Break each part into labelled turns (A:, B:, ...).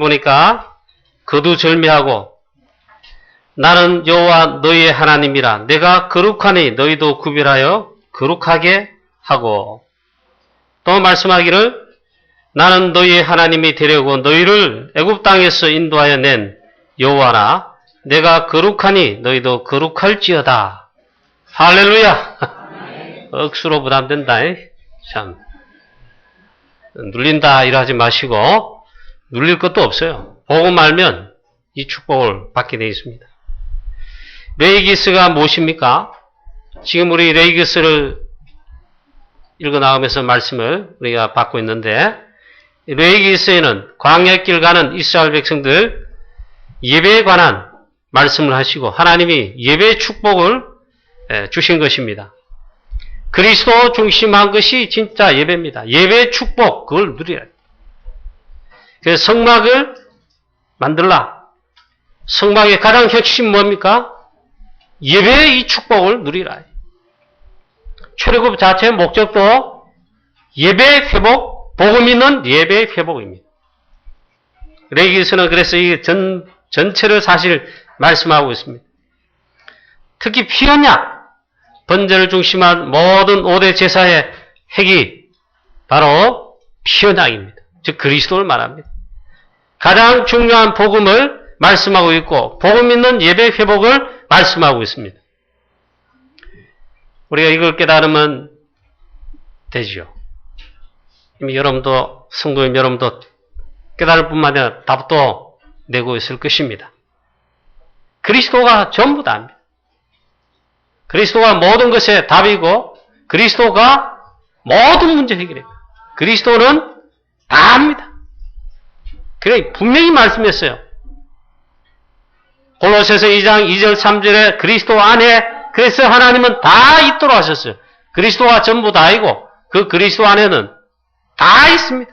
A: 보니까 거두절미하고 나는 여호와 너희의 하나님이라 내가 거룩하니 너희도 구별하여 거룩하게 하고 또 말씀하기를 나는 너희의 하나님이 되려고 너희를 애굽 땅에서 인도하여 낸 여호와라 내가 거룩하니 너희도 거룩할지어다. 할렐루야. 억수로 부담된다. 참 눌린다 이러지 마시고 눌릴 것도 없어요. 보고 말면 이 축복을 받게 되어 있습니다. 레이기스가 무엇입니까? 지금 우리 레이기스를 읽어나가면서 말씀을 우리가 받고 있는데 레이기스에는 광야길 가는 이스라엘 백성들 예배에 관한 말씀을 하시고 하나님이 예배의 축복을 주신 것입니다. 그리스도 중심한 것이 진짜 예배입니다. 예배의 축복 그걸 누리라. 그래서 성막을 만들라. 성막의 가장 핵심 뭡니까? 예배의 이 축복을 누리라. 출애굽 자체의 목적도 예배의 회복, 복음 있는 예배의 회복입니다. 레위기서는 그래서 이 전체를 사실 말씀하고 있습니다. 특히 피언약, 번제를 중심한 모든 5대 제사의 핵이 바로 피언약입니다. 즉 그리스도를 말합니다. 가장 중요한 복음을 말씀하고 있고 복음 있는 예배 회복을 말씀하고 있습니다. 우리가 이걸 깨달으면 되지요. 이미 여러분도 성도님 여러분도 깨달을 뿐만 아니라 답도 내고 있을 것입니다. 그리스도가 전부 다입니다. 그리스도가 모든 것의 답이고 그리스도가 모든 문제 해결입니다. 그리스도는 다 합니다. 그래 분명히 말씀했어요. 골로새서 2장 2절 3절에 그리스도 안에 그래서 하나님은 다 있도록 하셨어요. 그리스도가 전부 다이고 그 그리스도 안에는 다 있습니다.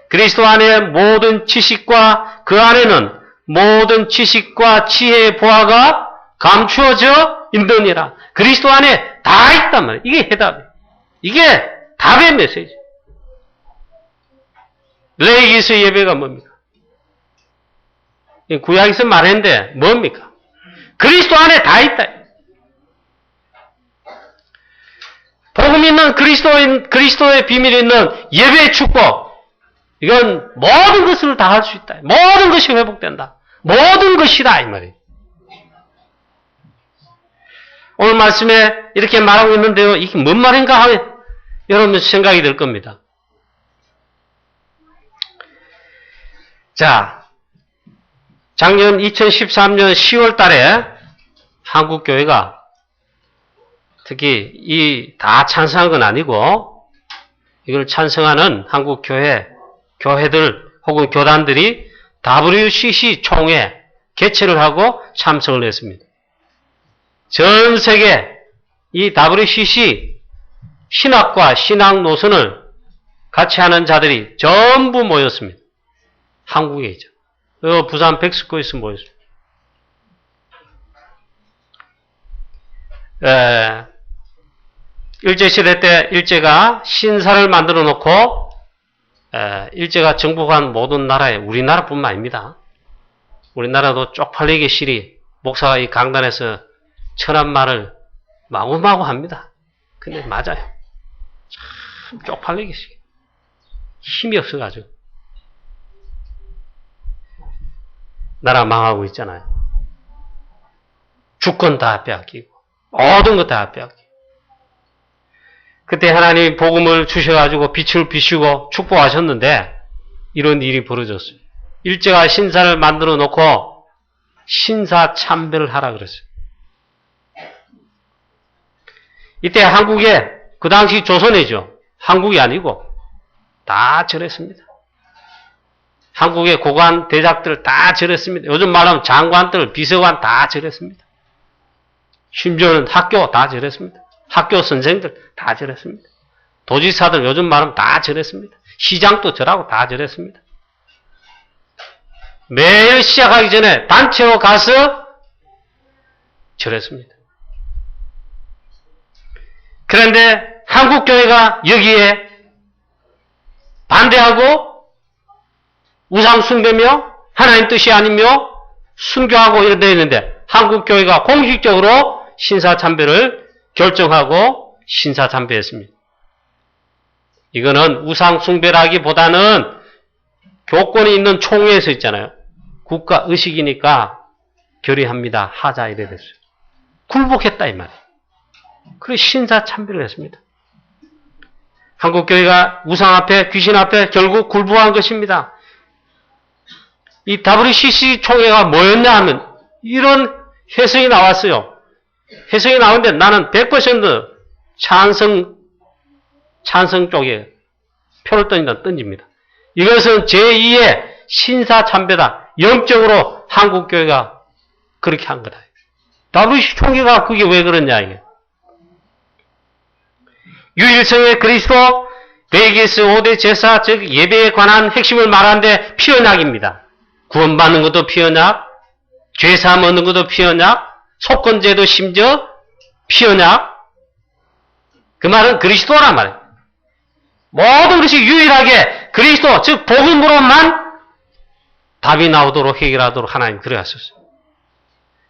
A: 그리스도 안에 모든 지식과 그 안에는 모든 지식과 지혜의 보화가 감추어져 있느니라. 그리스도 안에 다 있단 말이에요. 이게 해답이에요. 이게 답의 메시지. 레위기서 예배가 뭡니까? 구약에서 말했는데 뭡니까? 그리스도 안에 다 있다. 복음 있는 그리스도의 비밀이 있는 예배의 축복. 이건 모든 것을 다 할 수 있다. 모든 것이 회복된다. 모든 것이다 이 말이에요. 오늘 말씀에 이렇게 말하고 있는데요. 이게 뭔 말인가 하면 여러분 생각이 들 겁니다. 자, 작년 2013년 10월 달에 한국교회가 특히 이 다 찬성한 건 아니고 이걸 찬성하는 교회들 혹은 교단들이 WCC 총회 개최를 하고 참석을 했습니다. 전 세계 이 WCC 신학과 신학 노선을 같이 하는 자들이 전부 모였습니다. 한국에 있죠. 부산 백스코에서 모였습니다. 일제시대 때 일제가 신사를 만들어 놓고 일제가 정복한 모든 나라에 우리나라뿐만 아닙니다. 우리나라도 쪽팔리게 시리 목사가 이 강단에서 천한 말을 마구마구 합니다. 근데 맞아요. 참 쪽팔리게 시리 힘이 없어가지고 나라 망하고 있잖아요. 주권 다 빼앗기고 모든 것 다 빼앗기고 그때 하나님이 복음을 주셔가지고 빛을 비추고 축복하셨는데 이런 일이 벌어졌어요. 일제가 신사를 만들어 놓고 신사 참배를 하라 그랬어요. 이때 한국에 그 당시 조선이죠. 한국이 아니고 다 절했습니다. 한국의 고관 대작들 다 절했습니다. 요즘 말하면 장관들, 비서관 다 절했습니다. 심지어는 학교 다 절했습니다. 학교 선생들 다 절했습니다. 도지사들 요즘 말하면 다 절했습니다. 시장도 절하고 다 절했습니다. 매일 시작하기 전에 단체로 가서 절했습니다. 그런데 한국교회가 여기에 반대하고 우상 숭배며 하나님 뜻이 아니며 순교하고 이래 되어 있는데 한국교회가 공식적으로 신사참배를 결정하고 신사참배했습니다. 이거는 우상 숭배라기보다는 교권이 있는 총회에서 있잖아요. 국가 의식이니까 결의합니다. 하자 이래 됐어요. 굴복했다 이 말이에요. 그래서 신사참배를 했습니다. 한국교회가 우상 앞에 귀신 앞에 결국 굴복한 것입니다. 이 WCC 총회가 뭐였냐 하면 이런 해석이 나왔어요. 해석이 나오는데 나는 100% 찬성 쪽에 표를 던집니다. 이것은 제2의 신사참배다. 영적으로 한국교회가 그렇게 한 거다. WCC 총회가 그게 왜 그러냐 이게. 유일성의 그리스도, 베기스 5대 제사, 즉 예배에 관한 핵심을 말하는데 피언약입니다. 구원받는 것도 피언약, 죄사함 얻는 것도 피언약, 속건제도 심지어 피언약. 그 말은 그리스도란 말이에요. 모든 것이 유일하게 그리스도, 즉 복음으로만 답이 나오도록 해결하도록 하나님 그래 하셨어요.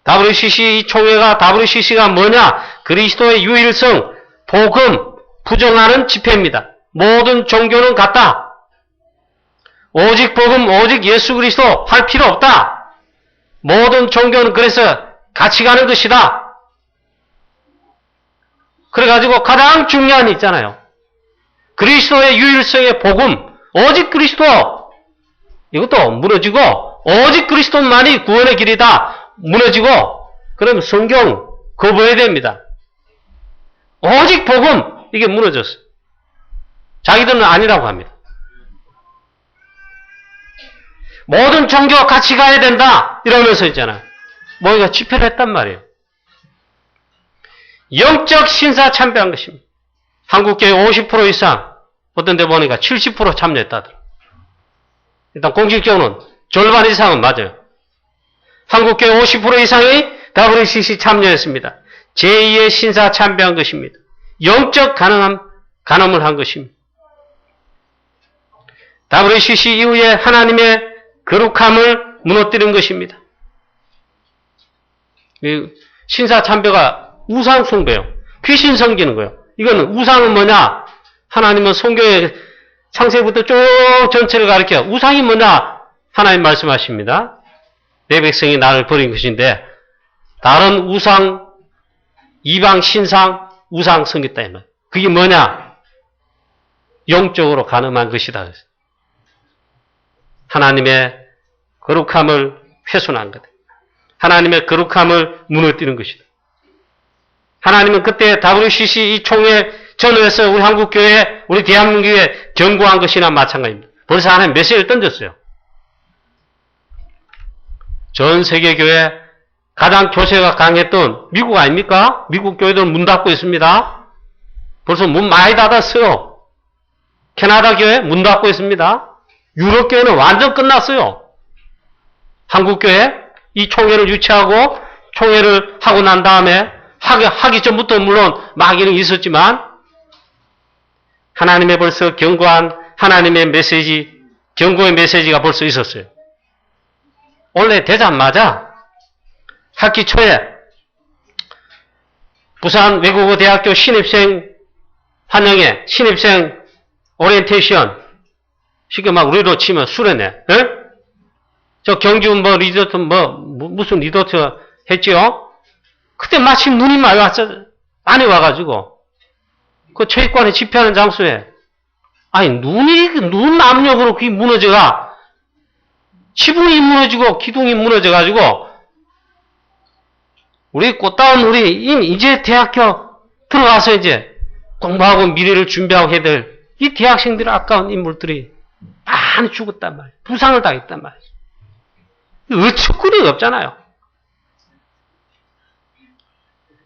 A: WCC 총회가 WCC가 뭐냐? 그리스도의 유일성, 복음, 부정하는 집회입니다. 모든 종교는 같다. 오직 복음, 오직 예수 그리스도 할 필요 없다. 모든 종교는 그래서 같이 가는 것이다. 그래가지고 가장 중요한 게 있잖아요. 그리스도의 유일성의 복음, 오직 그리스도. 이것도 무너지고 오직 그리스도만이 구원의 길이다. 무너지고 그럼 성경 거부해야 됩니다. 오직 복음. 이게 무너졌어요. 자기들은 아니라고 합니다. 모든 종교와 같이 가야 된다. 이러면서 있잖아요. 뭐가 집회를 했단 말이에요. 영적 신사 참배한 것입니다. 한국교회 50% 이상, 어떤 데 보니까 70% 참여했다더라. 일단 공식적으로는 절반 이상은 맞아요. 한국교회 50% 이상이 WCC 참여했습니다. 제2의 신사 참배한 것입니다. 영적 간음을 한 것입니다. WCC 이후에 하나님의 거룩함을 무너뜨린 것입니다. 신사참배가 우상 숭배요. 귀신 섬기는 거예요. 이거는 우상은 뭐냐? 하나님은 성경의 창세부터 쭉 전체를 가리켜 우상이 뭐냐? 하나님 말씀하십니다. 내 백성이 나를 버린 것인데 다른 우상, 이방 신상, 우상 섬겼다. 그게 뭐냐? 영적으로 간음한 것이다. 하나님의 거룩함을 훼손한 거다. 하나님의 거룩함을 무너뜨리는 것이다. 하나님은 그때 WCC 이 총회 전후에서 우리 한국교회, 우리 대한민국에 경고한 것이나 마찬가지입니다. 벌써 하나님 메시지를 던졌어요. 전 세계 교회 가장 교세가 강했던 미국 아닙니까? 미국 교회들은 문 닫고 있습니다. 벌써 문 많이 닫았어요. 캐나다 교회 문 닫고 있습니다. 유럽 교회는 완전 끝났어요. 한국 교회 이 총회를 유치하고 총회를 하고 난 다음에 하기 전부터 물론 마귀는 있었지만 하나님의 벌써 경고한 하나님의 메시지, 경고의 메시지가 벌써 있었어요. 원래 되자마자 학기 초에 부산 외국어 대학교 신입생 환영회, 신입생 오리엔테이션, 쉽게 막 우리로 치면 수련회, 에? 저 경주 리조트 무슨 리조트 했죠? 그때 마침 눈이 많이 왔어. 안에 와가지고 그 체육관에 집회하는 장소에 눈 압력으로 그게 무너져가 지붕이 무너지고 기둥이 무너져가지고 우리 꽃다운 우리 이제 대학교 들어가서 이제 공부하고 미래를 준비하고 해야 될 이 대학생들의 아까운 인물들이 많이 죽었단 말이에요. 부상을 당했단 말이에요. 어처구니가 없잖아요.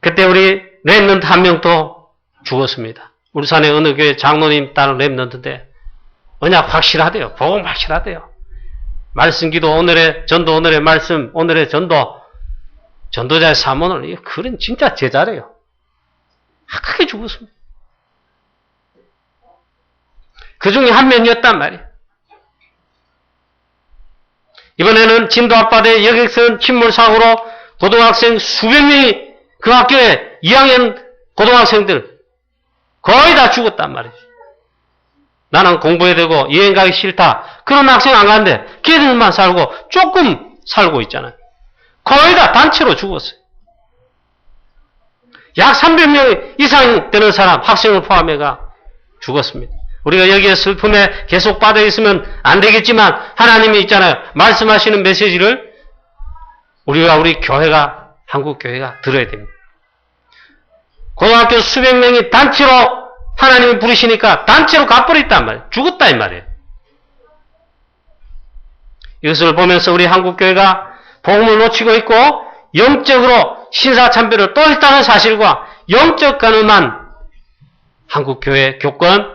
A: 그때 우리 랩런트 한 명도 죽었습니다. 울산의 어느 교회 장로님 딸 랩런트인데 언약 확실하대요. 복음 확실하대요. 말씀 기도 오늘의 전도 오늘의 말씀 오늘의 전도자의 사모는 그런 진짜 제자래요. 악하게 죽었습니다. 그 중에 한 명이었단 말이에요. 이번에는 진도 앞바다의 여객선 침몰 사고로 고등학생 수백 명이 그 학교에 2학년 고등학생들 거의 다 죽었단 말이지. 나는 공부해야 되고 여행 가기 싫다. 그런 학생 안 가는데 걔들만 살고 조금 살고 있잖아요. 거의 다 단체로 죽었어요. 약 300명 이상 되는 사람, 학생을 포함해가 죽었습니다. 우리가 여기에 슬픔에 계속 빠져 있으면 안 되겠지만 하나님이 있잖아요. 말씀하시는 메시지를 우리 교회가, 한국 교회가 들어야 됩니다. 고등학교 수백 명이 단체로 하나님이 부르시니까 단체로 가버렸단 말이에요. 죽었다 이 말이에요. 이것을 보면서 우리 한국 교회가 복음을 놓치고 있고 영적으로 신사참배를 또 했다는 사실과 영적 가늠한 한국 교회 교권,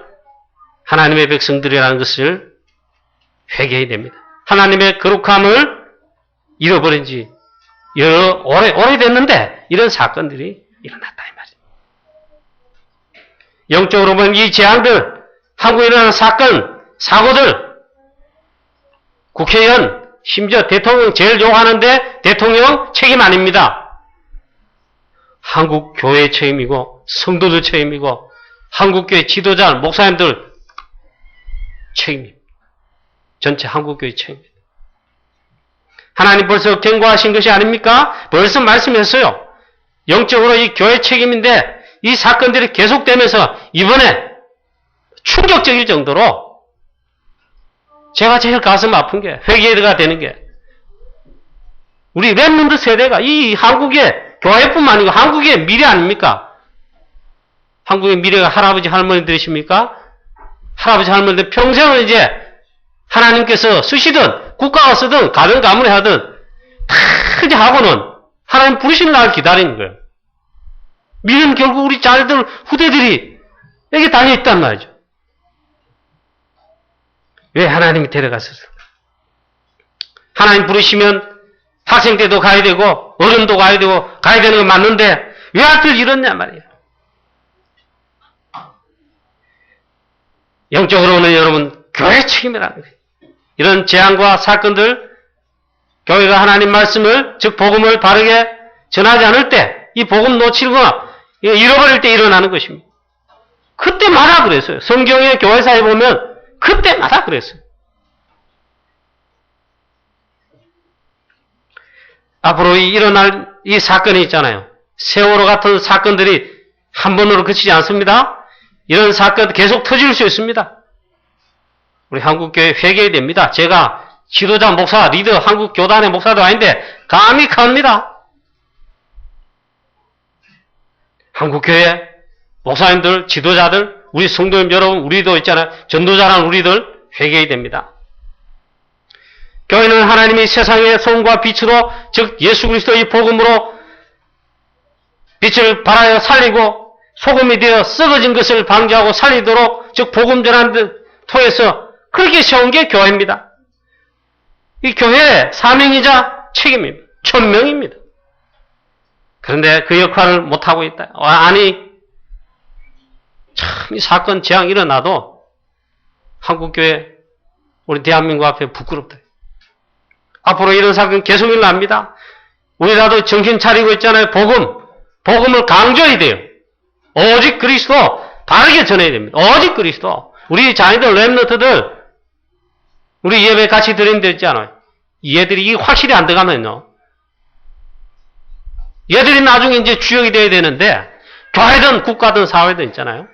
A: 하나님의 백성들이라는 것을 회개해야 됩니다. 하나님의 거룩함을 잃어버린 지 오래됐는데 이런 사건들이 일어났다 이 말이에요. 영적으로 보면 이 재앙들, 한국에 일어나는 사건, 사고들, 국회의원, 심지어 대통령 제일 욕하는데 대통령 책임 아닙니다. 한국 교회의 책임이고 성도들 책임이고 한국교회 지도자, 목사님들 책임입니다. 전체 한국교회 책임입니다. 하나님 벌써 경고하신 것이 아닙니까? 벌써 말씀했어요. 영적으로 이 교회 책임인데 이 사건들이 계속되면서 이번에 충격적일 정도로 제가 제일 가슴 아픈 게 회개가 되는 게 우리 렘넌트 세대가 이 한국의 교회뿐만 아니고 한국의 미래 아닙니까? 한국의 미래가 할아버지 할머니들이십니까? 할아버지 할머니들 평생을 이제 하나님께서 쓰시든 국가가 쓰든 가정 가문에 하든 다 이제 하고는 하나님 부르시는 날을 기다리는 거예요. 미래는 결국 우리 자녀들 후대들이 여기 달려있단 말이죠. 왜 하나님이 데려갔었어? 하나님 부르시면 학생 때도 가야 되고 어른도 가야 되고 가야 되는 건 맞는데 왜 하필 이렇냐 말이에요. 영적으로는 여러분 교회 책임이라는 거예요. 이런 재앙과 사건들 교회가 하나님 말씀을 즉 복음을 바르게 전하지 않을 때 이 복음 놓치거나 잃어버릴 때 일어나는 것입니다. 그때마다 그랬어요. 성경의 교회사에 보면 그때마다 그랬어요. 앞으로 일어날 이 사건이 있잖아요. 세월호 같은 사건들이 한 번으로 그치지 않습니다. 이런 사건 계속 터질 수 있습니다. 우리 한국교회 회개해야 됩니다. 제가 지도자 목사, 리더, 한국교단의 목사도 아닌데 감히 갑니다. 한국교회 목사님들, 지도자들, 우리 성도님 여러분, 우리도 있잖아요. 전도자란 우리들 회개해야 됩니다. 교회는 하나님이 세상의 소금과 빛으로 즉 예수 그리스도의 복음으로 빛을 발하여 살리고 소금이 되어 썩어진 것을 방지하고 살리도록 즉 복음 전하는 데 통해서 그렇게 세운 게 교회입니다. 이 교회의 사명이자 책임입니다. 천명입니다. 그런데 그 역할을 못하고 있다. 아니 참 이 사건 재앙 일어나도 한국교회 우리 대한민국 앞에 부끄럽다. 앞으로 이런 사건 계속 일어납니다. 우리라도 정신 차리고 있잖아요. 복음을 강조해야 돼요. 오직 그리스도 바르게 전해야 됩니다. 오직 그리스도. 우리 자녀들, 렘넌트들 우리 예배 같이 드리는 데 있잖아요. 얘들이 이게 확실히 안 들어가면요. 얘들이 나중에 이제 주역이 돼야 되는데 교회든 국가든 사회든 있잖아요.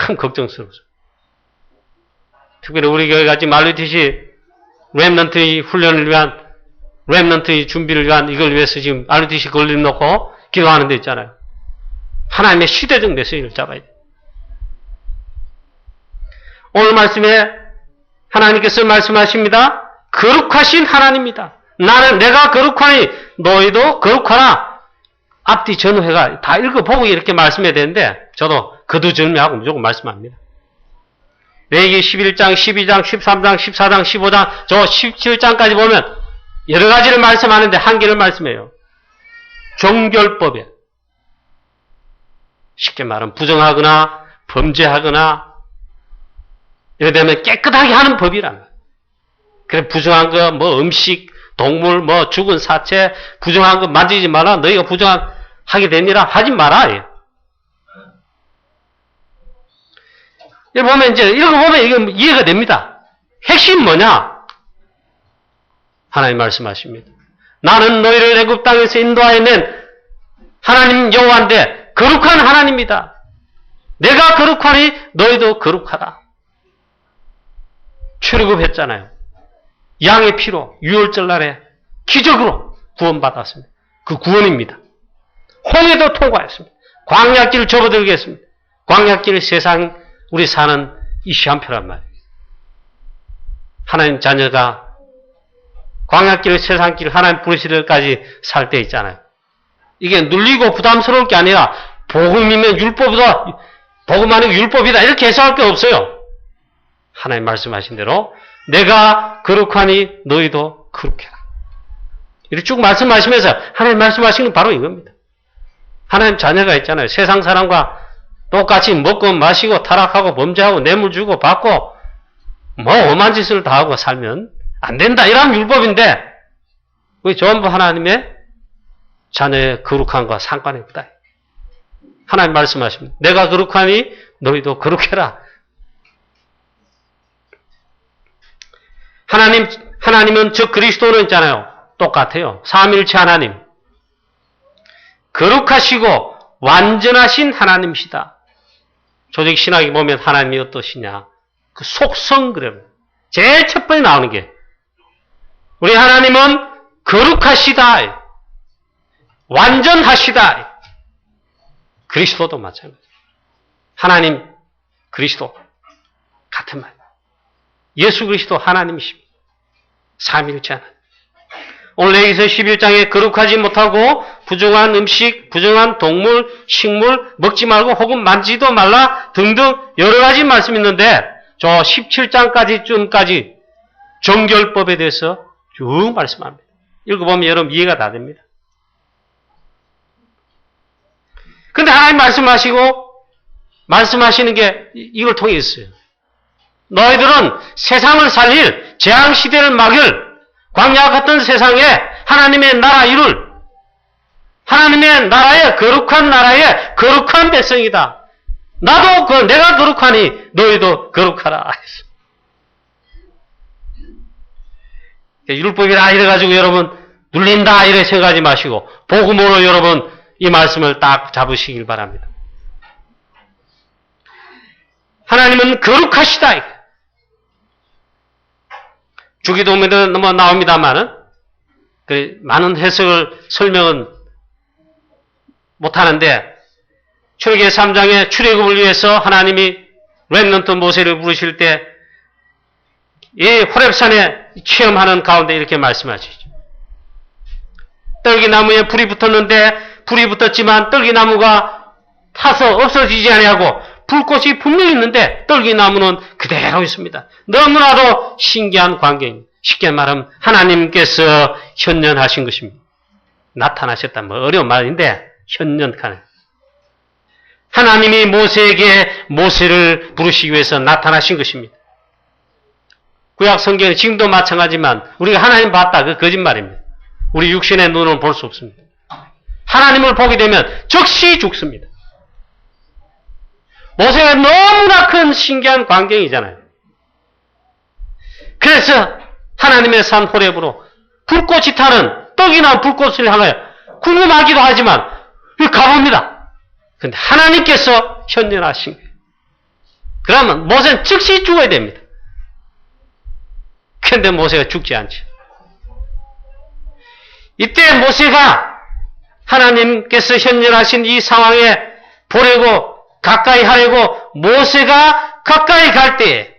A: 참 걱정스러워요. 특별히 우리 교회 같이 말리듯이 렘넌트의 훈련을 위한 렘넌트의 준비를 위한 이걸 위해서 지금 RTC 걸림 놓고 기도하는 데 있잖아요. 하나님의 시대적 메시지를 잡아야 돼요. 오늘 말씀에 하나님께서 말씀하십니다. 거룩하신 하나님이다. 내가 거룩하니 너희도 거룩하라. 앞뒤 전회가 다 읽어보고 이렇게 말씀해야 되는데 저도 거두절미하고 무조건 말씀합니다. 레위기 11장, 12장, 13장, 14장, 15장, 저 17장까지 보면 여러 가지를 말씀하는데 한 개를 말씀해요. 종결법에 쉽게 말하면 부정하거나 범죄하거나 이래 되면 깨끗하게 하는 법이란 말이에요. 그래, 부정한 거, 뭐 음식, 동물, 뭐 죽은 사체, 부정한 거 만지지 마라. 너희가 부정하게 되니라 하지 마라. 이거 보면 이거 이해가 됩니다. 핵심 뭐냐? 하나님 말씀하십니다. 나는 너희를 애굽 땅에서 인도하여 낸 하나님 여호와인데 거룩한 하나님이다. 내가 거룩하니 너희도 거룩하다. 출애굽했잖아요. 양의 피로 6월절 날에 기적으로 구원받았습니다. 그 구원입니다. 홍해도 통과했습니다. 광야길 접어들겠습니다. 광야길 세상 우리 사는 이 시한표란 말이에요. 하나님 자녀가 광야길 세상길 하나님 부르실 때까지 살 때 있잖아요. 이게 눌리고 부담스러울 게 아니라 복음이면 율법이다. 복음 아니고 율법이다. 이렇게 해석할 게 없어요. 하나님 말씀하신 대로 내가 거룩하니 너희도 거룩해라. 이렇게 쭉 말씀하시면서 하나님 말씀하시는 건 바로 이겁니다. 하나님 자녀가 있잖아요. 세상 사람과 똑같이 먹고 마시고 타락하고 범죄하고 뇌물 주고 받고 뭐 오만 짓을 다 하고 살면 안 된다. 이런 율법인데 우리 전부 하나님의 자녀의 거룩함과 상관이 없다. 하나님 말씀하십니다. 내가 거룩하니 너희도 거룩해라. 하나님은 즉 그리스도는 있잖아요. 똑같아요. 삼위일체 하나님. 거룩하시고 완전하신 하나님이시다. 조직 신학에 보면 하나님이 어떠시냐. 그 속성 그래요. 제일 첫 번째 나오는 게 우리 하나님은 거룩하시다. 완전하시다. 그리스도도 마찬가지예요. 하나님, 그리스도 같은 말. 예수 그리스도 하나님이십니다. 삼위일체 하나님. 오늘 레위기서 11장에 거룩하지 못하고 부정한 음식, 부정한 동물, 식물 먹지 말고 혹은 만지도 말라 등등 여러 가지 말씀이 있는데 저 17장까지쯤까지 정결법에 대해서 쭉 말씀합니다. 읽어보면 여러분 이해가 다 됩니다. 근데 하나님 말씀하시는 게 이걸 통해 있어요. 너희들은 세상을 살릴 재앙시대를 막을 광야 같은 세상에 하나님의 나라 이룰 하나님의 나라의 거룩한 나라의 거룩한 백성이다. 나도 내가 거룩하니 너희도 거룩하라. 율법이라 이래가지고 여러분 눌린다 이래 생각하지 마시고 복음으로 여러분 이 말씀을 딱 잡으시길 바랍니다. 하나님은 거룩하시다. 주기도문에 뭐 나옵니다만은 많은 해석을 설명은 못하는데 출애굽기 3장에 출애굽을 위해서 하나님이 렘넌트 모세를 부르실 때 이 호렙산에 체험하는 가운데 이렇게 말씀하시죠. 떨기나무에 불이 붙었는데 불이 붙었지만 떨기나무가 타서 없어지지 아니하고 불꽃이 분명히 있는데 떨기나무는 그대로 있습니다. 너무나도 신기한 광경입니다. 쉽게 말하면 하나님께서 현현하신 것입니다. 나타나셨다. 뭐 어려운 말인데 현현하네. 하나님이 모세에게 모세를 부르시기 위해서 나타나신 것입니다. 구약 성경은 지금도 마찬가지지만 우리가 하나님 봤다. 그 거짓말입니다. 우리 육신의 눈으로는 볼 수 없습니다. 하나님을 보게 되면 즉시 죽습니다. 모세가 너무나 큰 신기한 광경이잖아요. 그래서 하나님의 산 호렙으로 불꽃이 타는 떡이나 불꽃을 향하여 궁금하기도 하지만 가봅니다. 그런데 하나님께서 현현하신 거예요. 그러면 모세는 즉시 죽어야 됩니다. 그런데 모세가 죽지 않죠. 이때 모세가 하나님께서 현현하신 이 상황에 보려고 가까이 하려고 모세가 가까이 갈 때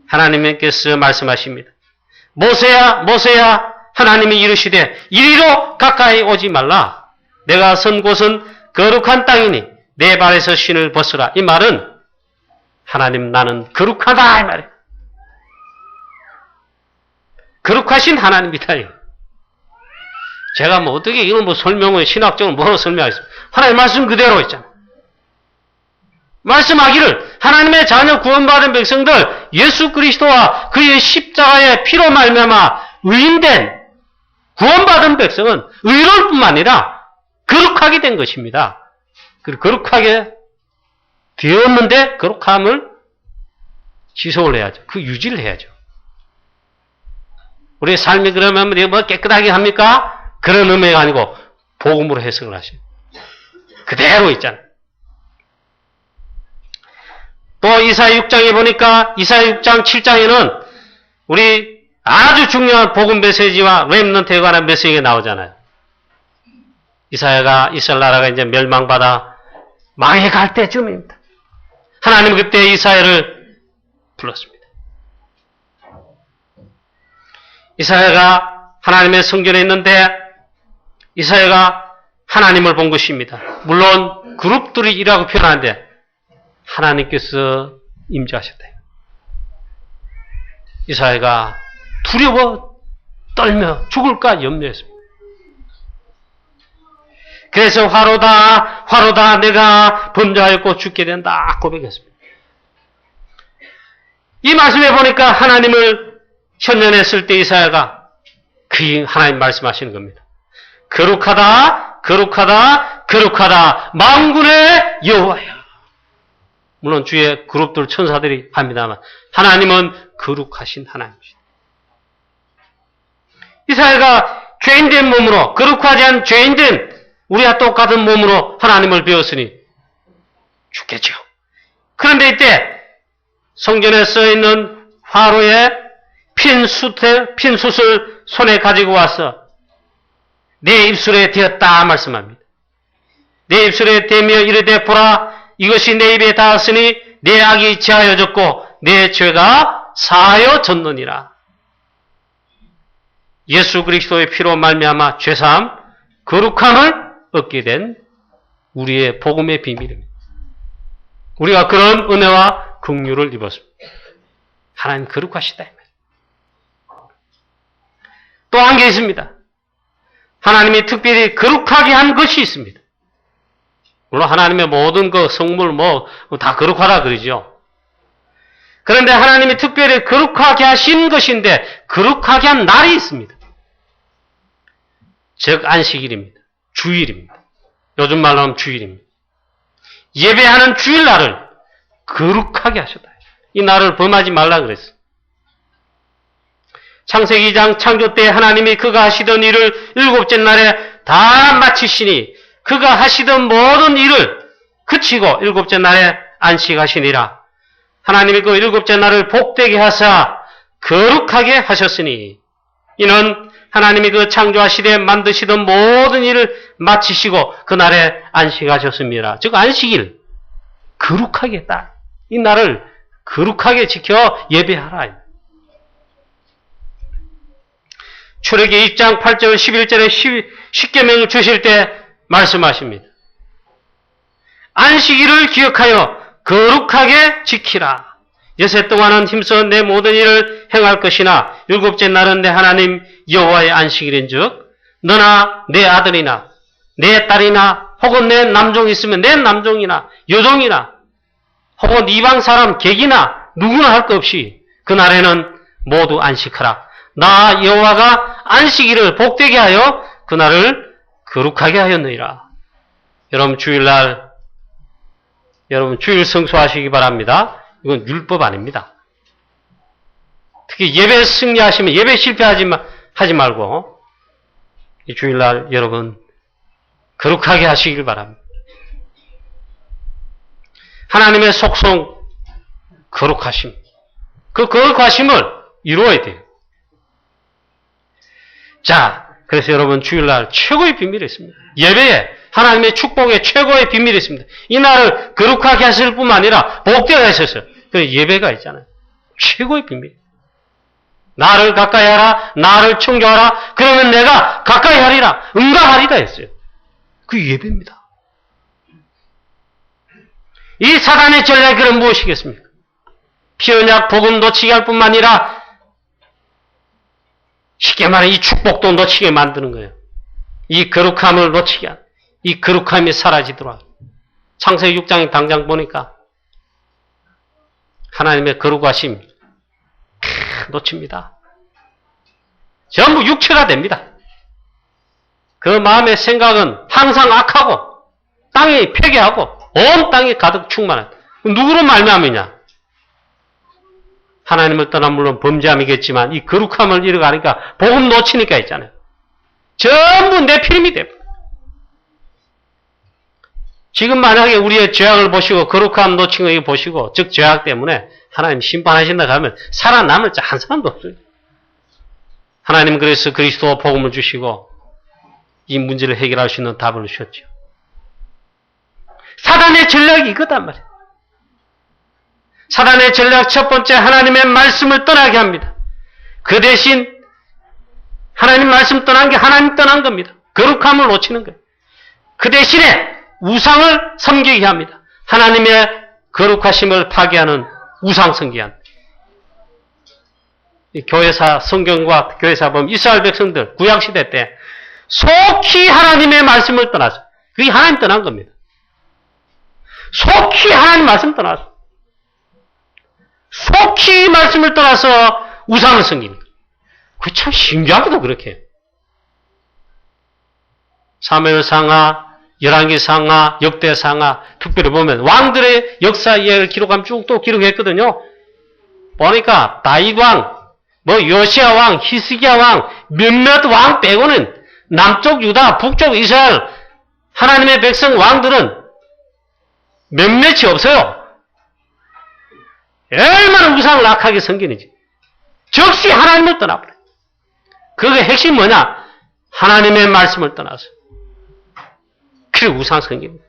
A: 하나님께서 말씀하십니다. 모세야 모세야 하나님이 이르시되 이리로 가까이 오지 말라. 내가 선 곳은 거룩한 땅이니 내 발에서 신을 벗으라. 이 말은 하나님 나는 거룩하다 이 말이에요. 거룩하신 하나님이다. 제가 뭐 어떻게 이런 뭐 설명을 신학적으로 뭐로 설명하겠습니까? 하나님 말씀 그대로 있잖아요. 말씀하기를 하나님의 자녀 구원받은 백성들, 예수 그리스도와 그의 십자가의 피로 말미암아 의인된 구원받은 백성은 의로울 뿐만 아니라 거룩하게 된 것입니다. 거룩하게 되었는데 거룩함을 지속을 해야죠. 그 유지를 해야죠. 우리의 삶이 그러면 뭐 깨끗하게 합니까? 그런 의미가 아니고 복음으로 해석을 하셔요. 그대로 있잖아요. 또 이사야 6장에 보니까 이사야 6장 7장에는 우리 아주 중요한 복음 메시지와 렘넌트에 관한 메시지가 나오잖아요. 이스라엘 나라가 이제 멸망받아 망해갈 때쯤입니다. 하나님은 그때 이스라엘을 불렀습니다. 이스라엘가 하나님의 성전에 있는데 이스라엘가 하나님을 본 것입니다. 물론 그룹들이 이라고 표현하는데 하나님께서 임재하셨다. 이스라엘가 두려워 떨며 죽을까 염려했습니다. 그래서 화로다 내가 범죄하였고 죽게 된다 고백했습니다. 이 말씀에 보니까 하나님을 현연했을 때 이사야가 그 하나님 말씀하시는 겁니다. 거룩하다 만군의 여호와야. 물론 주의 그룹들 천사들이 합니다만 하나님은 거룩하신 하나님이시다. 이사야가 죄인된 몸으로 거룩하지 않은 죄인된 우리와 똑같은 몸으로 하나님을 배웠으니 죽겠죠. 그런데 이때 성전에 써있는 화로에 핀 숯을 손에 가지고 와서 내 입술에 대었다 말씀합니다. 내 입술에 대며 이르되 보라 이것이 내 입에 닿았으니 내 악이 지하여졌고 내 죄가 사하여졌느니라. 예수 그리스도의 피로 말미암아 죄사함, 거룩함을 얻게 된 우리의 복음의 비밀입니다. 우리가 그런 은혜와 긍휼을 입었습니다. 하나님 거룩하시다. 또 한 게 있습니다. 하나님이 특별히 거룩하게 한 것이 있습니다. 물론 하나님의 모든 그 성물 다 거룩하다 그러죠. 그런데 하나님이 특별히 거룩하게 하신 것인데 거룩하게 한 날이 있습니다. 즉 안식일입니다. 주일입니다. 요즘 말로 하면 주일입니다. 예배하는 주일날을 거룩하게 하셨다. 이 날을 범하지 말라 그랬어요. 창세기 2장 창조 때 하나님이 그가 하시던 일을 일곱째 날에 다 마치시니 그가 하시던 모든 일을 그치고 일곱째 날에 안식하시니라. 하나님이 그 일곱째 날을 복되게 하사 거룩하게 하셨으니 이는 하나님이 그 창조하시되 만드시던 모든 일을 마치시고 그날에 안식하셨습니다. 즉 안식일 거룩하게 했다. 이 날을 거룩하게 지켜 예배하라. 출애기 2장 8절 11절에 10계명을 주실 때 말씀하십니다. 안식일을 기억하여 거룩하게 지키라. 여세 동안은 힘써 내 모든 일을 행할 것이나 일곱째 날은 내 하나님 여호와의 안식일인즉 너나 내 아들이나 내 딸이나 혹은 내 남종이 있으면 내 남종이나 여종이나 혹은 이방 사람 객이나 누구나 할 것 없이 그날에는 모두 안식하라. 나 여호와가 안식일을 복되게 하여 그날을 거룩하게 하였느니라. 여러분 주일날 여러분 주일 성수하시기 바랍니다. 이건 율법 아닙니다. 특히 예배 승리하시면 예배 실패하지 말고 이 주일날 여러분 거룩하게 하시길 바랍니다. 하나님의 속성 거룩하심. 그 거룩하심을 이루어야 돼요. 자, 그래서 여러분 주일날 최고의 비밀이 있습니다. 예배에 하나님의 축복의 최고의 비밀이 있습니다. 이 날을 거룩하게 하실 뿐만 아니라 복되게 하셨어요. 그 예배가 있잖아요. 최고의 비밀. 나를 가까이 하라. 나를 청교하라. 그러면 내가 가까이 하리라. 응답하리라 했어요. 그 예배입니다. 이 사단의 전략이 그럼 무엇이겠습니까? 피 언약 복음 놓치게 할 뿐만 아니라 쉽게 말해 이 축복도 놓치게 만드는 거예요. 이 거룩함을 놓치게 하는, 이 거룩함이 사라지도록. 창세기 6장에 당장 보니까 하나님의 거룩하심 놓칩니다. 전부 육체가 됩니다. 그 마음의 생각은 항상 악하고 땅이 폐괴하고 온 땅이 가득 충만한 누구로 말미암으냐? 하나님을 떠난 물론 범죄함이겠지만 이 거룩함을 잃어가니까 복음 놓치니까 있잖아요. 전부 네피림이 됩니다. 지금 만약에 우리의 죄악을 보시고 거룩함 놓친 거 보시고 즉 죄악 때문에 하나님 심판하신다 하면 살아남을 자 한 사람도 없어요. 하나님 그래서 그리스도 복음을 주시고 이 문제를 해결할 수 있는 답을 주셨죠. 사단의 전략이 이거단 말이에요. 사단의 전략 첫 번째 하나님의 말씀을 떠나게 합니다. 그 대신 하나님 말씀 떠난 게 하나님 떠난 겁니다. 거룩함을 놓치는 거예요. 그 대신에 우상을 섬기게 합니다. 하나님의 거룩하심을 파괴하는 우상 섬기한. 교회사 성경과 교회사 보면 이스라엘 백성들 구약시대 때 속히 하나님의 말씀을 떠나서 그게 하나님 떠난 겁니다. 속히 하나님 말씀 떠나서 속히 말씀을 떠나서 우상을 섬깁니다. 그게 참 신기하게도 그렇게 해요. 사무엘상하, 열왕기상하, 역대상하 특별히 보면 왕들의 역사 이야기를 기록하면 쭉 또 기록했거든요. 보니까 다윗왕, 요시아왕, 히스기야왕 몇몇 왕 빼고는 남쪽 유다, 북쪽 이스라엘 하나님의 백성 왕들은 몇몇이 없어요. 얼마나 우상을 악하게 섬기는지. 즉시 하나님을 떠나버려요. 그게 핵심이 뭐냐? 하나님의 말씀을 떠나서. 그게 우상 섬깁니다.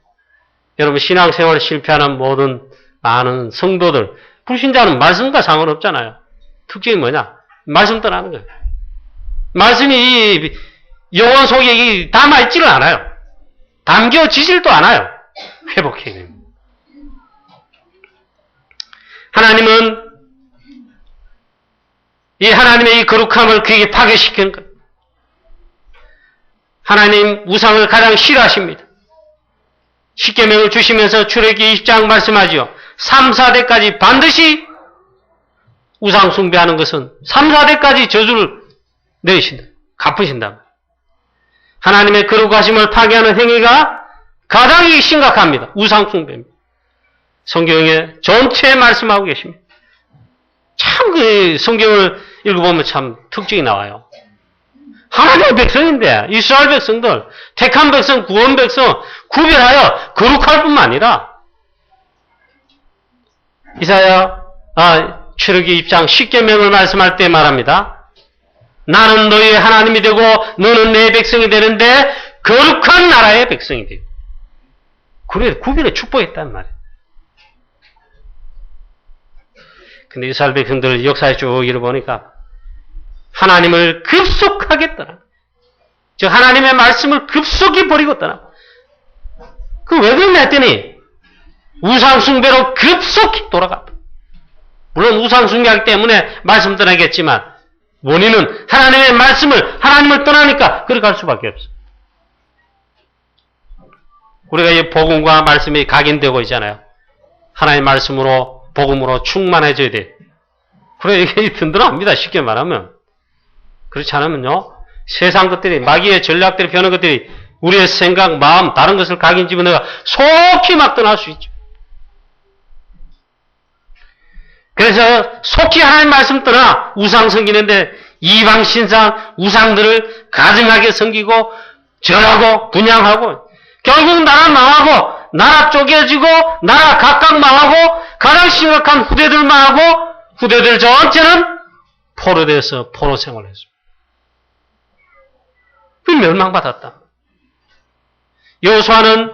A: 여러분 신앙생활 실패하는 모든 많은 성도들, 불신자는 말씀과 상관없잖아요. 특징이 뭐냐? 말씀 떠나는 거예요. 말씀이 영혼 속에 담아있지를 않아요. 담겨지질도 않아요. 회복해야 됩니다. 하나님은 이 하나님의 이 거룩함을 그에게 파괴시키는 것. 하나님 우상을 가장 싫어하십니다. 십계명을 주시면서 출애굽기 20장 말씀하지요. 3, 4대까지 반드시 우상 숭배하는 것은 3, 4대까지 저주를 내리신다. 갚으신다. 하나님의 거룩하심을 파괴하는 행위가 가장 심각합니다. 우상 숭배입니다. 성경에 전체에 말씀하고 계십니다. 참 그 성경을 읽어보면 참 특징이 나와요. 하나님의 백성인데 이스라엘 백성들, 택한 백성, 구원 백성 구별하여 거룩할 뿐만 아니라 이사야 출애굽기 20장 십계명을 말씀할 때 말합니다. 나는 너희의 하나님이 되고 너는 내 백성이 되는데 거룩한 나라의 백성이 되고. 그래 구별에 축복했단 말이에요. 근데 이스라엘 백성들 역사에 쭉 읽어보니까 하나님을 급속하게 떠나. 즉 하나님의 말씀을 급속히 버리고 떠나. 그 왜 그러냐 했더니 우상 숭배로 급속히 돌아갔다. 물론 우상 숭배하기 때문에 말씀 떠나겠지만 원인은 하나님의 하나님을 떠나니까 그렇게 갈 수밖에 없어. 우리가 이 복음과 말씀이 각인되고 있잖아요. 하나님의 말씀으로 복음으로 충만해져야 돼. 그래 이게 든든합니다. 쉽게 말하면. 그렇지 않으면요. 세상 것들이 마귀의 전략들이 펴는 것들이 우리의 생각, 마음, 다른 것을 각인 집어넣어 속히 막 떠날 수 있죠. 그래서 속히 하나님 말씀 떠나 우상 섬기는데 이방 신상 우상들을 가증하게 섬기고 절하고 분양하고 결국 나라 망하고 나라 쪼개지고 나라 각각 망하고 가장 심각한 후대들 망하고 후대들 전체는 포로돼서 포로 생활을 했습니다. 그 멸망받았다. 여호수아는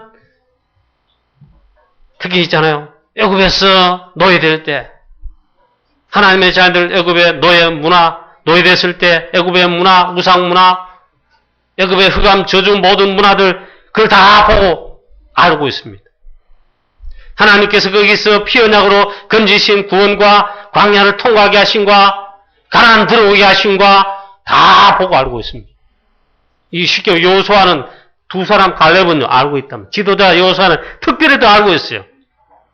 A: 특히 있잖아요. 애굽에서 노예될 때 하나님의 자녀들 애굽의 노예됐을 때 애굽의 문화, 우상 문화, 애굽의 흑암, 저주 모든 문화들 그걸 다 보고 알고 있습니다. 하나님께서 거기서 피 언약으로 건지신 구원과 광야를 통과하게 하신과 가나안 들어오게 하신과 다 보고 알고 있습니다. 이 쉽게 여호수아는 두 사람 갈렙은 알고 있다면 지도자 여호수아는 특별히 더 알고 있어요.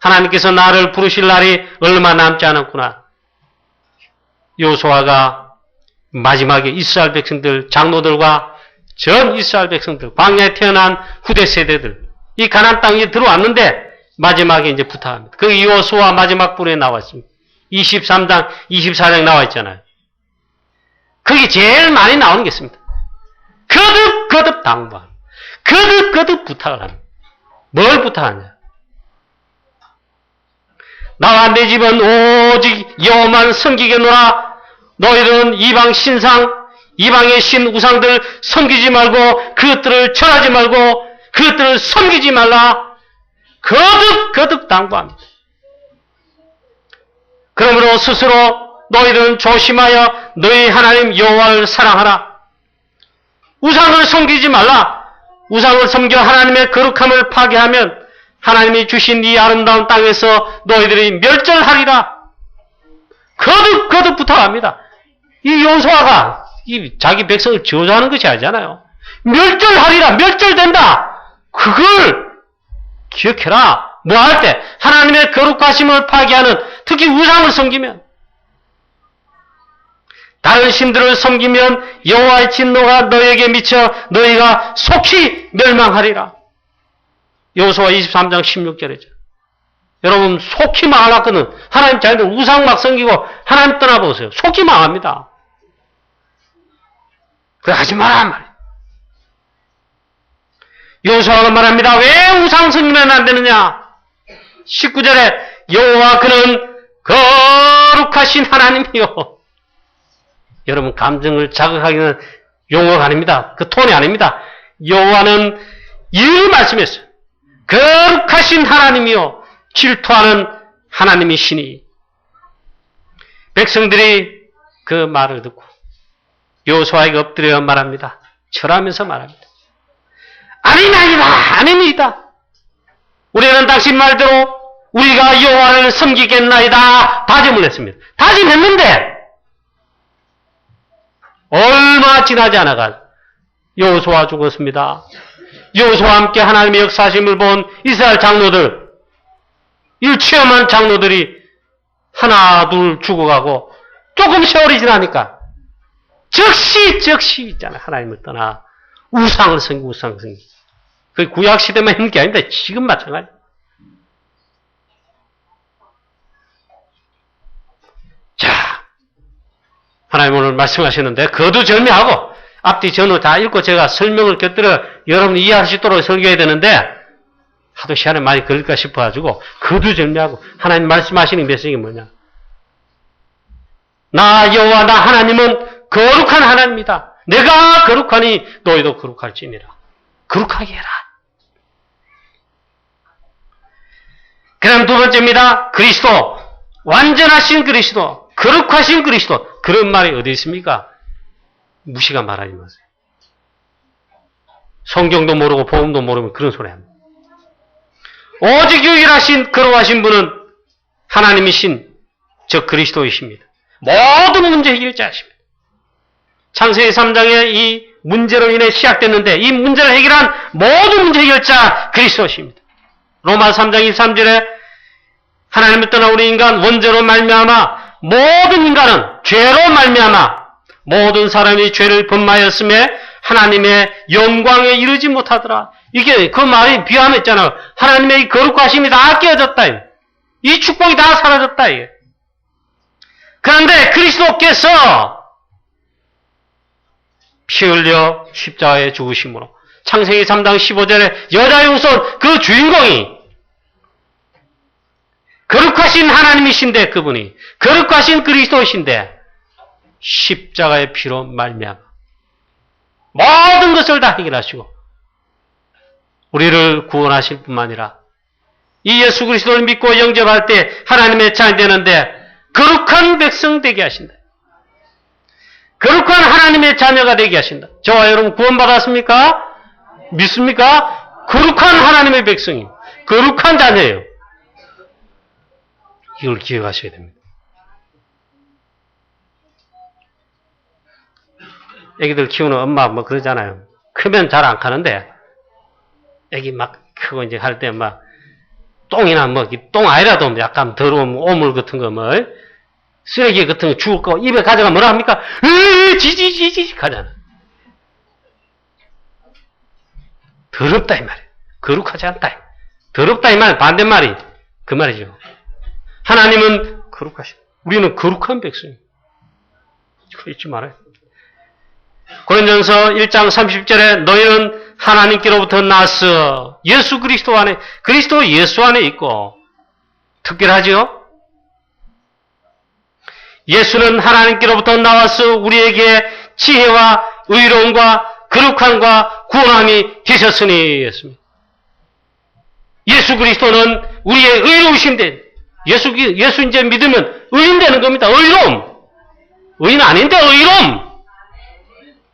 A: 하나님께서 나를 부르실 날이 얼마 남지 않았구나. 여호수아가 마지막에 이스라엘 백성들, 장로들과 전 이스라엘 백성들, 광야에 태어난 후대 세대들, 이 가나안 땅에 들어왔는데 마지막에 이제 부탁합니다. 그 여호수아 마지막 부에 나와 있습니다. 23장, 24장 나와 있잖아요. 그게 제일 많이 나오는 게 있습니다. 거듭 당부합니다. 거듭 부탁을 합니다. 뭘 부탁하냐? 나와 내 집은 오직 여호와만 섬기겠노라. 너희들은 이방 신상, 이방의 신 우상들 섬기지 말고 그것들을 절하지 말고 그것들을 섬기지 말라. 거듭 당부합니다. 그러므로 스스로 너희들은 조심하여 너희 하나님 여호와를 사랑하라. 우상을 섬기지 말라. 우상을 섬겨 하나님의 거룩함을 파괴하면 하나님이 주신 이 아름다운 땅에서 너희들이 멸절하리라. 거듭 부탁합니다. 이 여호수아가 자기 백성을 저주하는 것이 아니잖아요. 멸절하리라. 멸절된다. 그걸 기억해라. 뭐 할 때? 하나님의 거룩하심을 파괴하는, 특히 우상을 섬기면, 다른 신들을 섬기면 여호와의 진노가 너희에게 미쳐 너희가 속히 멸망하리라. 여호수아 23장 16절이죠. 여러분 속히 망하거든. 하나님 자녀들 우상 막 섬기고 하나님 떠나보세요. 속히 망합니다. 그래 하지 마라 말이에요. 여호수아가 말합니다. 왜 우상 섬기면 안 되느냐? 19절에 여호와 그는 거룩하신 하나님이요. 여러분 감정을 자극하기는 용어가 아닙니다. 그 톤이 아닙니다. 여호와는 이 말씀했어요. 거룩하신 하나님이요. 질투하는 하나님이시니. 백성들이 그 말을 듣고 여호수아에게 엎드려 말합니다. 절하면서 말합니다. 아닙니다. 우리는 당신 말대로 우리가 여호와를 섬기겠나이다. 다짐을 했습니다. 다짐했는데 얼마 지나지 않아가 여호수아 죽었습니다. 여호수아와 함께 하나님의 역사하심을 본 이스라엘 장로들, 일체험한 장로들이 하나 둘 죽어가고 조금 세월이 지나니까 즉시 있잖아요. 하나님을 떠나 우상을 섬기고 우상을 섬기고. 그 구약 시대만 있는 게 아닙니다. 지금 마찬가지. 자, 하나님 오늘 말씀하시는데 거두절미하고 앞뒤 전후 다 읽고 제가 설명을 곁들여 여러분이 이해할 수 있도록 설교해야 되는데 하도 시간에 많이 걸릴까 싶어가지고 거두절미하고 하나님 말씀하시는 메시지가 뭐냐? 나 여호와 나 하나님은 거룩한 하나님이다. 내가 거룩하니 너희도 거룩할지니라. 거룩하게 해라. 그 다음 두 번째입니다. 그리스도. 완전하신 그리스도. 거룩하신 그리스도. 그런 말이 어디 있습니까? 무시가 말하지 마세요. 성경도 모르고 복음도 모르면 그런 소리 합니다. 오직 유일하신 거룩하신 분은 하나님이신 저 그리스도이십니다. 모든 문제 해결자이십니다. 창세기 3장에 이 문제로 인해 시작됐는데 이 문제를 해결한 모든 문제 해결자 그리스도십니다. 로마 3장 23절에 하나님을 떠나 우리 인간 원죄로 말미암아 모든 인간은 죄로 말미암아 모든 사람이 죄를 범하였음에 하나님의 영광에 이르지 못하더라. 이게 그 말이 비하했잖아요. 하나님의 이 거룩하심이 다 깨어졌다. 이 축복이 다 사라졌다. 그런데 그리스도께서 피 흘려 십자가에 죽으심으로 창세기 3장 15절에 여자의 후손 그 주인공이 거룩하신 하나님이신데 그분이 거룩하신 그리스도이신데 십자가의 피로 말미암아 모든 것을 다 해결하시고 우리를 구원하실 뿐만 아니라 이 예수 그리스도를 믿고 영접할 때 하나님의 자녀 되는데 거룩한 백성 되게 하신다. 거룩한 하나님의 자녀가 되게 하신다. 저와 여러분 구원받았습니까? 믿습니까? 거룩한 하나님의 백성이 거룩한 자녀예요. 이걸 기억하셔야 됩니다. 애기들 키우는 엄마 뭐 그러잖아요. 크면 잘 안 가는데 애기 막 크고 이제 할 때 막 똥이나 뭐, 똥 아니라도 약간 더러운 오물 같은 거 뭐, 쓰레기 같은 거 주울 거 입에 가져가 뭐라 합니까? 지지지지 하잖아. 더럽다 이 말이에요. 거룩하지 않다. 더럽다 이 말 반대말이 그 말이죠. 하나님은 거룩하시고 우리는 거룩한 백성입니다. 그거 잊지 말아요. 고린도전서 1장 30절에 너희는 하나님께로부터 나서 예수 그리스도 안에 그리스도 예수 안에 있고 특별하죠? 예수는 하나님께로부터 나와서 우리에게 지혜와 의로움과 거룩함과 구원함이 되셨으니 했습니다. 예수 그리스도는 우리의 의로우신데 예수 이제 믿으면 의인 되는 겁니다. 의로움. 의인 아닌데 의로움.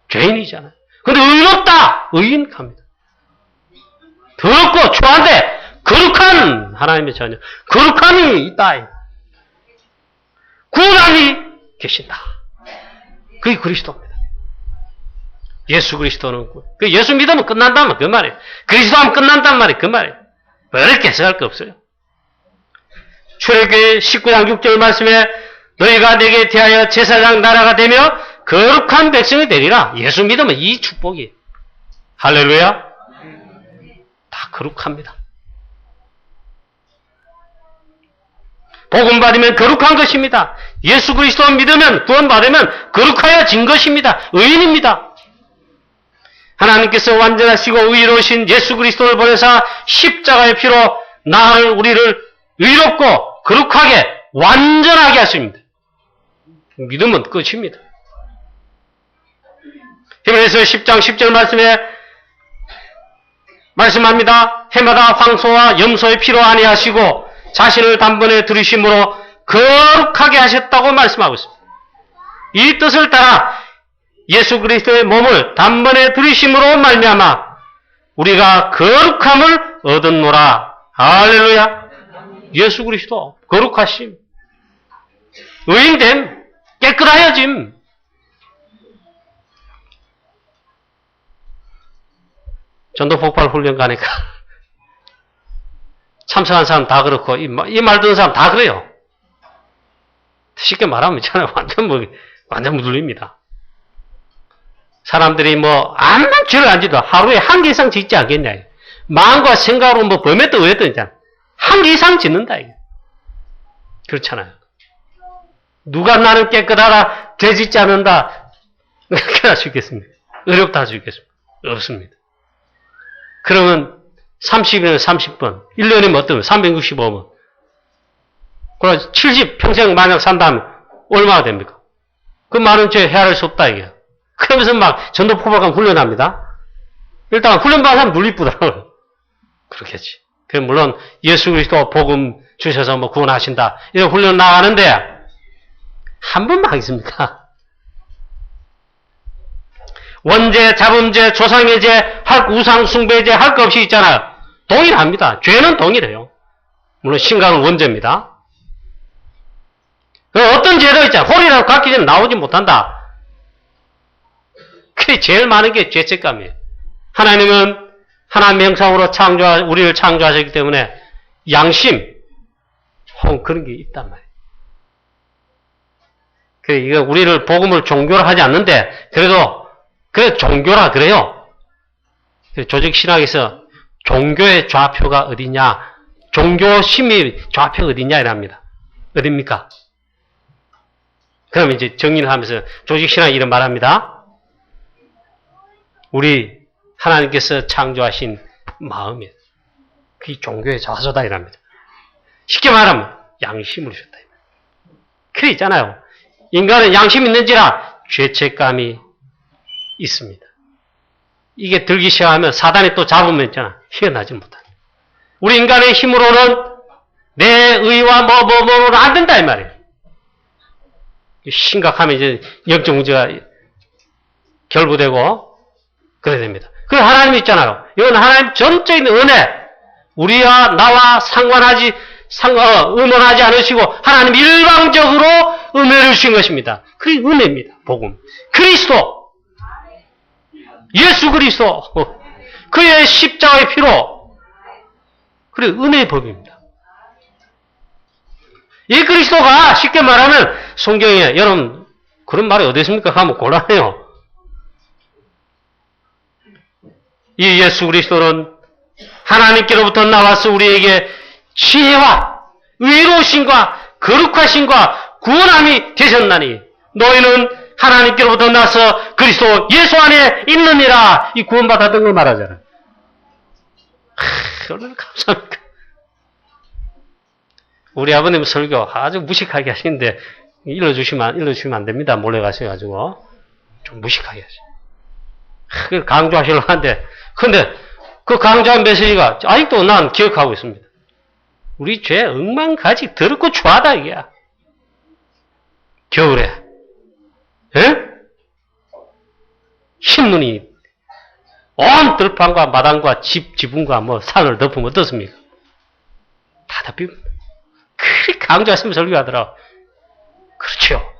A: 죄인이잖아요. 근데 의롭다. 의인 갑니다. 더럽고 초한데 거룩한 하나님의 자녀. 거룩함이 있다. 구원함이 계신다. 그게 그리스도입니다. 예수 그리스도는 그 예수 믿으면 끝난다면 그 말이에요. 그리스도 하면 끝난단 말이에요. 그 말이에요. 어렵게 해석할 거 없어요. 출애굽기 19장 6절 말씀에 너희가 내게 대하여 제사장 나라가 되며 거룩한 백성이 되리라. 예수 믿으면 이 축복이. 할렐루야. 다 거룩합니다. 복음 받으면 거룩한 것입니다. 예수 그리스도 믿으면 구원받으면 거룩하여진 것입니다. 의인입니다. 하나님께서 완전하시고 의로우신 예수 그리스도를 보내사 십자가의 피로 나를 우리를 의롭고 거룩하게 완전하게 하십니다. 믿으면 끝입니다. 히브리서 10장 10절 말씀에 말씀합니다. 해마다 황소와 염소의 피로 안위하시고 자신을 단번에 들이심으로 거룩하게 하셨다고 말씀하고 있습니다. 이 뜻을 따라 예수 그리스도의 몸을 단번에 들이심으로 말미암아 우리가 거룩함을 얻었노라. 할렐루야. 예수 그리스도 거룩하심, 의인됨, 깨끗하여짐. 전도 폭발 훈련 가니까 참석한 사람 다 그렇고 이 말 듣는 사람 다 그래요. 쉽게 말하면 있잖아요. 완전 무들립니다. 사람들이 암만 죄를 안 지도 하루에 한 개 이상 짓지 않겠냐. 마음과 생각으로 범했든 왜든 있잖아. 한 개 이상 짓는다, 이게. 그렇잖아요. 누가 나는 깨끗하라, 되짓지 않는다. 그렇게 할 수 있겠습니까? 어렵다 할 수 있겠습니까? 없습니다. 그러면 30일은 30번, 1년이면 어떠면 365번. 그럼 70 평생 만약 산다면 얼마나 됩니까? 그 많은 죄 헤아릴 수 없다, 이게. 그러면서 전도 포박감 훈련합니다. 일단 훈련받은 사람 눌리쁘더라고요. 그렇겠지. 물론 예수 그리스도 복음 주셔서 구원하신다. 이런 훈련 나가는데 한 번만 하겠습니까? 원죄, 자범죄, 조상의 죄, 우상 숭배죄 할 거 없이 있잖아요. 동일합니다. 죄는 동일해요. 물론 신강은 원죄입니다. 어떤 죄도 있잖아. 홀이라고 갖기 전에 나오지 못한다. 그게 제일 많은 게 죄책감이에요. 하나님은 하나님의 형상으로 우리를 창조하셨기 때문에 양심, 그런 게 있단 말이에요. 이거 우리를 복음을 종교로 하지 않는데, 그래도 종교라 그래요. 조직신학에서 종교의 좌표가 어디냐, 종교심의 좌표가 어디냐 이랍니다. 어딥니까? 그럼 이제 정리를 하면서 조직신학이 이런 말합니다. 우리 하나님께서 창조하신 마음이에요. 그게 종교의 좌소다 이랍니다. 쉽게 말하면 양심을 주셨다. 그래 있잖아요. 인간은 양심 있는지라 죄책감이 있습니다. 이게 들기 시작하면 사단이 또 잡으면 있잖아. 헤어나지 못한다. 우리 인간의 힘으로는 내 의와 뭐로 안 된다 이 말이에요. 심각하면 이제 영적 문제가 결부되고 그래야 됩니다. 그 하나님이 있잖아요. 이건 하나님 전적인 은혜. 우리와 나와 의논하지 않으시고 하나님 일방적으로 은혜를 주신 것입니다. 그게 은혜입니다. 복음. 그리스도. 예수 그리스도. 그의 십자가의 피로. 그래 은혜의 법입니다. 이 그리스도가 쉽게 말하면 성경에 여러분 그런 말이 어디 있습니까? 하면 곤란해요. 이 예수 그리스도는 하나님께로부터 나와서 우리에게 지혜와 의로우심과 거룩하심과 구원함이 되셨나니 너희는 하나님께로부터 나서 그리스도 예수 안에 있느니라. 이 구원받았던 걸 말하잖아요. 얼마나 감사합니까? 우리 아버님 설교 아주 무식하게 하시는데 일러주시면 안 됩니다. 몰래 가셔가지고 좀 무식하게 하시죠. 그걸 강조하시려고 하는데 근데 그 강조한 메시지가 아직도 난 기억하고 있습니다. 우리 죄 억만가지 더럽고 추하다 이게야. 겨울에 에? 흰눈이 온 들판과 마당과 지붕과 뭐 산을 덮으면 어떻습니까? 다 덮입니다. 그렇게 강조하시면 설교하더라. 그렇죠.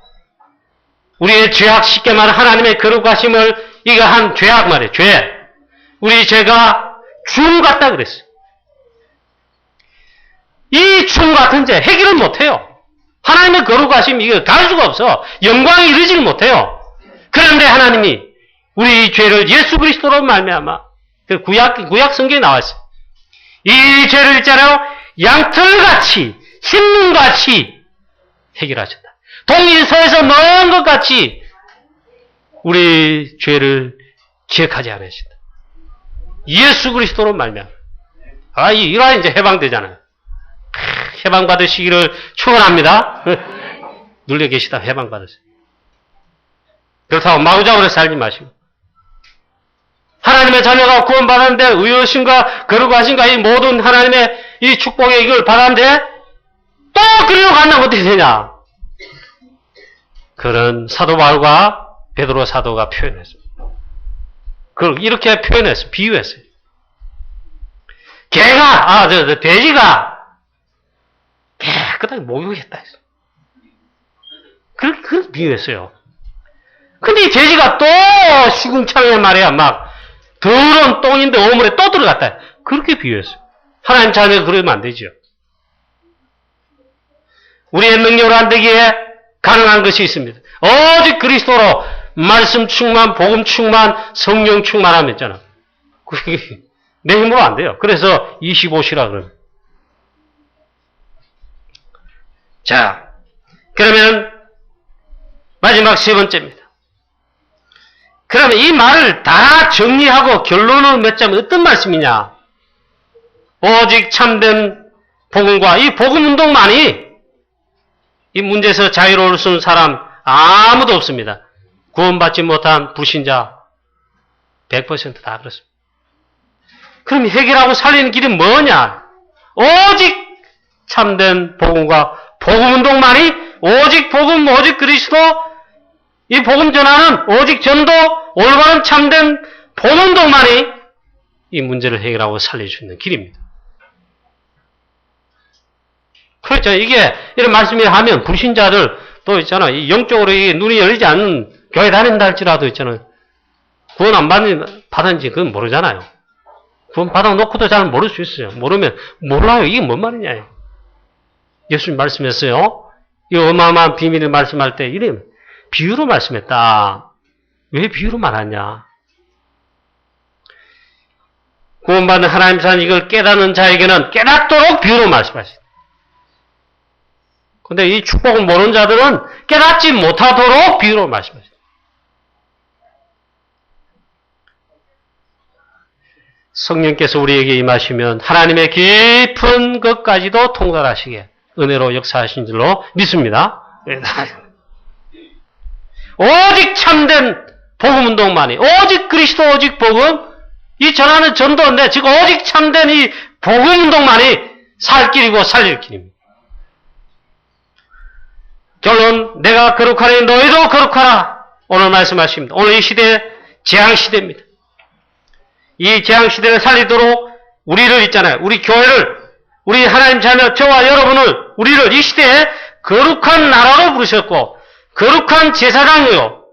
A: 우리의 죄악 쉽게 말해 하나님의 거룩하심을 이거 한 죄악 말이에요. 죄. 우리 죄가 죽음 같다 그랬어요. 이 죽음 같은 죄 해결을 못해요. 하나님의 거룩하심 이거 갈 수가 없어. 영광에 이르지를 못해요. 그런데 하나님이 우리 죄를 예수 그리스도로 말미암아 그 구약 성경에 나와 있어요. 이 죄를 있잖아요. 양털같이 흰눈같이 해결하셨다. 동일서에서 먼 것 같이 우리 죄를 기억하지 않으신다. 예수 그리스도로 말미암아. 이라 이제 해방되잖아요. 해방받으시기를 축원합니다. 눌려 계시다 해방받으세요. 그렇다고 마구잡이로 살지 마시고 하나님의 자녀가 구원받았는데 의로우심과 거룩하심과 이 모든 하나님의 이 축복의 이걸 받았는데 또 그리로 간다면 어떻게 되냐? 그런 사도 바울과 베드로 사도가 표현했습니다. 그걸 이렇게 표현했어요. 비유했어요. 돼지가 깨끗하게 목욕했다 했어요. 그렇게 비유했어요. 근데 이 돼지가 또 시궁창에 말이야 막 더러운 똥인데 오물에 또 들어갔다. 그렇게 비유했어요. 하나님 자녀가 그러면 안 되죠. 우리의 능력으로 안 되기에 가능한 것이 있습니다. 오직 그리스도로 말씀 충만, 복음 충만, 성령 충만하면 있잖아. 그게 내 힘으로 안 돼요. 그래서 25시라 그럽니다. 자, 그러면 마지막 세 번째입니다. 그러면 이 말을 다 정리하고 결론을 맺자면 어떤 말씀이냐? 오직 참된 복음과 이 복음 운동만이 이 문제에서 자유로울 수 있는 사람 아무도 없습니다. 구원받지 못한 불신자 100% 다 그렇습니다. 그럼 해결하고 살리는 길이 뭐냐? 오직 참된 복음과 복음 운동만이 오직 복음, 오직 그리스도 이 복음 전하는 오직 전도, 올바른 참된 복음 운동만이 이 문제를 해결하고 살릴 수 있는 길입니다. 그렇죠. 이게 이런 말씀을 하면 불신자들 또 있잖아. 이 영적으로 이 눈이 열리지 않는 교회 다닌다 할지라도 있잖아요. 구원 안 받은지 그건 모르잖아요. 구원 받아놓고도 잘 모를 수 있어요. 모르면 몰라요. 이게 뭔 말이냐. 예수님 말씀했어요. 이 어마어마한 비밀을 말씀할 때 이래 비유로 말씀했다. 왜 비유로 말하냐? 구원받는 하나님 산 이걸 깨닫는 자에게는 깨닫도록 비유로 말씀하십니다. 근데 이 축복을 모르는 자들은 깨닫지 못하도록 비유로 말씀하십니다. 성령께서 우리에게 임하시면 하나님의 깊은 것까지도 통달하시게 은혜로 역사하신 줄로 믿습니다. 오직 참된 복음운동만이 오직 그리스도 오직 복음 이 전하는 전도인데 지금 오직 참된 이 복음운동만이 살 길이고 살릴 길입니다. 결론 내가 거룩하니 너희도 거룩하라. 오늘 말씀하십니다. 오늘 이 시대 재앙시대입니다. 이 재앙시대를 살리도록 우리를 있잖아요. 우리 교회를 우리 하나님 자녀 저와 여러분을 우리를 이 시대에 거룩한 나라로 부르셨고 거룩한 제사장이요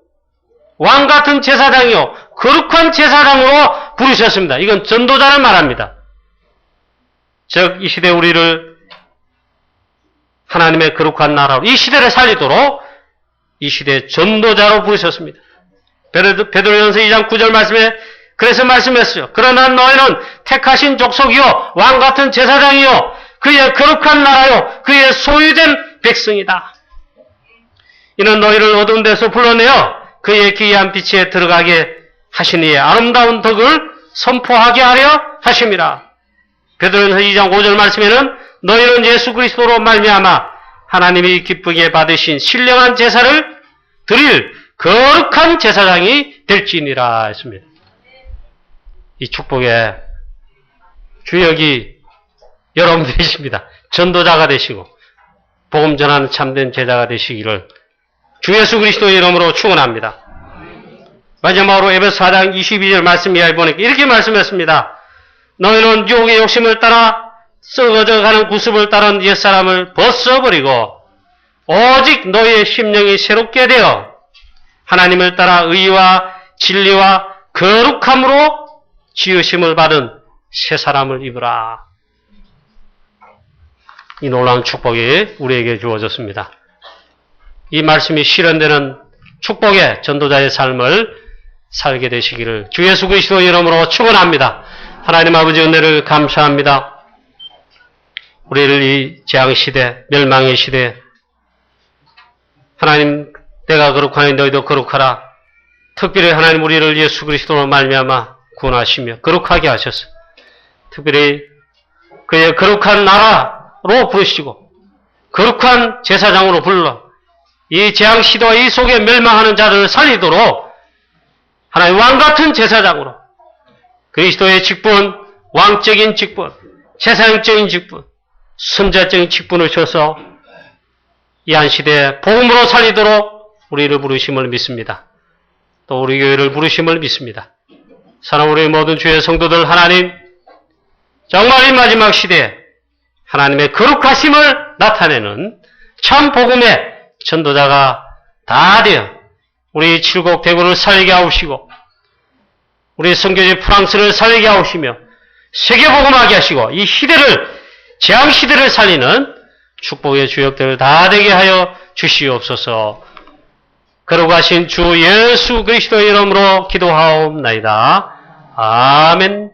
A: 왕같은 제사장이요 거룩한 제사장으로 부르셨습니다. 이건 전도자를 말합니다. 즉 이 시대 우리를 하나님의 거룩한 나라로 이 시대를 살리도록 이 시대의 전도자로 부르셨습니다. 베드로전서 2장 9절 말씀에 그래서 말씀했어요. 그러나 너희는 택하신 족속이요 왕같은 제사장이요 그의 거룩한 나라요 그의 소유된 백성이다. 이는 너희를 어두운 데서 불러내어 그의 기이한 빛에 들어가게 하시니 아름다운 덕을 선포하게 하려 하심이라. 베드로전서 2장 5절 말씀에는 너희는 예수 그리스도로 말미암아 하나님이 기쁘게 받으신 신령한 제사를 드릴 거룩한 제사장이 될지니라 했습니다. 이 축복의 주역이 여러분 되십니다. 전도자가 되시고 복음 전하는 참된 제자가 되시기를 주 예수 그리스도의 이름으로 축원합니다. 마지막으로 에베소 4장 22절 말씀 이하에 보니까 이렇게 말씀했습니다. 너희는 유혹의 욕심을 따라 썩어져가는 구습을 따른 옛사람을 벗어버리고 오직 너희의 심령이 새롭게 되어 하나님을 따라 의와 진리와 거룩함으로 지으심을 받은 새 사람을 입으라. 이 놀라운 축복이 우리에게 주어졌습니다. 이 말씀이 실현되는 축복의 전도자의 삶을 살게 되시기를 주 예수 그리스도의 이름으로 축원합니다. 하나님 아버지 은혜를 감사합니다. 우리를 이 재앙시대, 멸망의 시대에 하나님 내가 거룩하니 너희도 거룩하라. 특별히 하나님 우리를 예수 그리스도로 말미암아 구원하시며 거룩하게 하셔서 특별히 그의 거룩한 나라로 부르시고 거룩한 제사장으로 불러 이 재앙시대와 이 속에 멸망하는 자들을 살리도록 하나님 왕같은 제사장으로 그리스도의 직분, 왕적인 직분, 제사장적인 직분, 선자적인 직분을 주셔서 이 한 시대에 복음으로 살리도록 우리를 부르심을 믿습니다. 또 우리 교회를 부르심을 믿습니다. 사랑하는 우리 모든 주의 성도들 하나님 정말 이 마지막 시대에 하나님의 거룩하심을 나타내는 참 복음의 전도자가 다 되어 우리 칠곡 대구를 살리게 하옵시고 우리 선교지 프랑스를 살리게 하옵시며 세계복음하게 하시고 이 시대를 재앙시대를 살리는 축복의 주역들을 다 되게 하여 주시옵소서. 거룩하신 주 예수 그리스도의 이름으로 기도하옵나이다. 아멘.